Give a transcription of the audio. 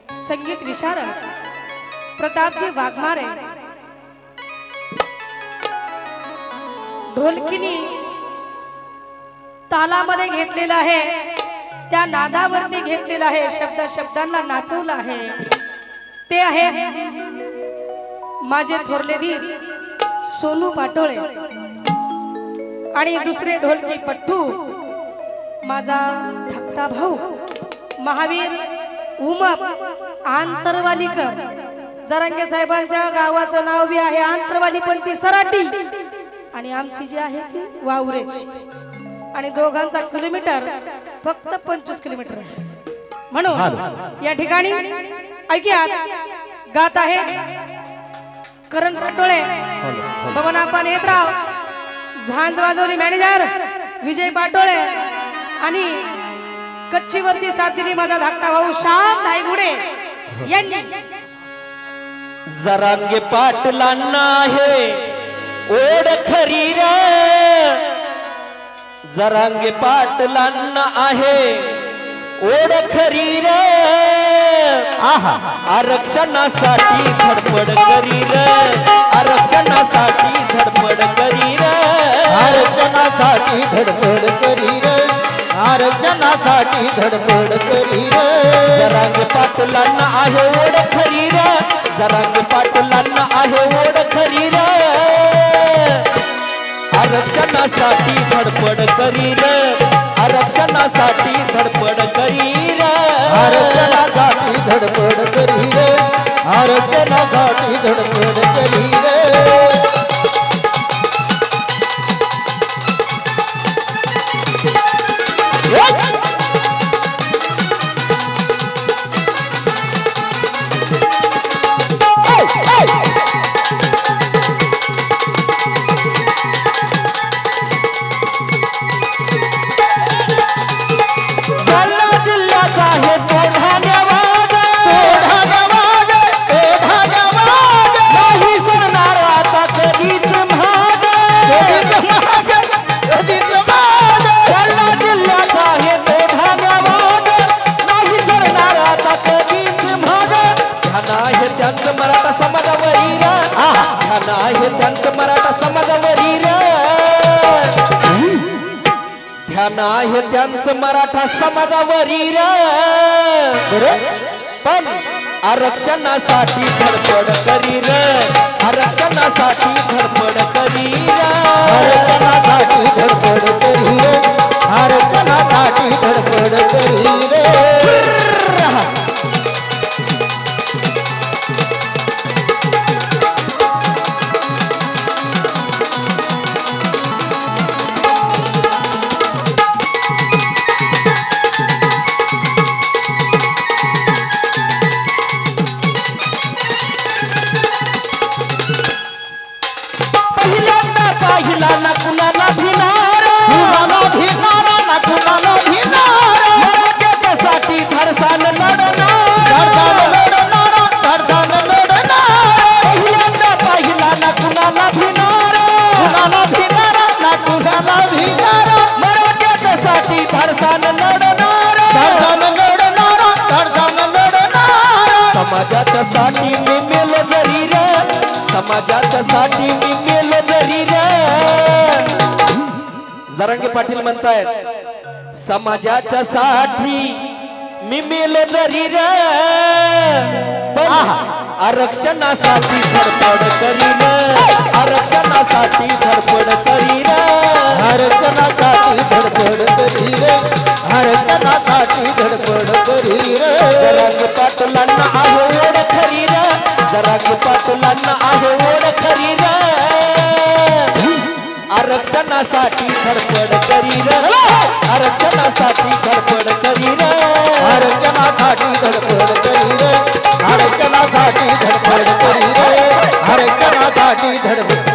संगीत विशारद प्रतापजी वाघमारे ढोलकीनी तालामध्ये घेतलेला आहे, त्या नादावरती घेतलेला आहे, शब्द शब्दांना नाचवला आहे। ते आहे माझे थोरले धीर सोनू पाटोळे आणि दुसरे ढोलकी पट्टू माझा धाकटा भाऊ महावीर उमप आंतरवालीकर। जरांगे साहेबांच्या गावाचं नाव बी आहे आंतरवाली पण ती सराटी आणि आमची जी आहे ती वावरेची आणि दोघांचा किलोमीटर फक्त 25 किलोमीटर आहे। म्हणून या ठिकाणी ऐकूया गात आहे करण पाटोळे, बबनाप्पा नेत्राव, झांज वाजवणी मॅनेजर विजय पाटोळे आणि कच्चीवरती साथ दिली माझा धाकटा भाऊ श्याम धायगुडे यांनी। जरांगे पाटलांना आहे ओढ खरी रे, जरांगे पाटलांना आहे ओढ खरी रे, आरक्षणासाठी धडपड करी रे, आरक्षणासाठी धडपड करी रे, आरक्षणासाठी धडपड करी रे, आरक्षणासाठी धडपड करी रे। जरांगे पाटलांना आहे ओढ खरी रे, जरांगे पाटलांना आहे ओढ खरी रे, आरक्षणासाठी धडपड करी रे, आरक्षणासाठी धडपड करी रे, आरक्षणासाठी धडपड करी रे, आरक्षणासाठी धडपड करी रे। मराठा समाजावरी रे, ध्यान आहे त्यांचं मराठा समाजावरी रे, ध्यान आहे त्यांचं मराठा समाजावरी रे, पण आरक्षणासाठी धडपड करी रे, आरक्षणासाठी धडपड करी रे, आरक्षणासाठी धडपड करी रे, आरक्षणासाठी धडपड करी रे। पाहिला ना कुणाला भिनार, कुणाला भिनार ना कुणाला भिनार, मराठ्यासाठी धडसान लढणार, धडसान लढणार, धडसान लढणार। पहिल्यांदा पाहिला ना कुणाला भिनार, कुणाला भिनार ना कुणाला भिनार, मराठ्यासाठी धडसान लढणार, धडसान लढणार, धडसान लढणार। समाजाच्या साठी मी मेल जरी रे, समाजाच्या साठी मी मेल जरी रे। जरांगे पाटील म्हणतायत समाजाच्या साठी मी मेल जरी रे, पण आरक्षणासाठी धडपड करी रे, आरक्षणासाठी धडपड करी रे, आरक्षणासाठी धडपड करी रे, आरक्षणासाठी धडपड करी रे। जरांगे पाटलांना आहे ओढ खरी रे, जरांगे पाटलांना आहे ओढ खरी रे, आरक्षणासाठी धडपड करी रे, आरक्षणासाठी धडपड करी रे, आरक्षणासाठी धडपड करी रे, आरक्षणासाठी धडपड करी रे, आरक्षणासाठी धडपड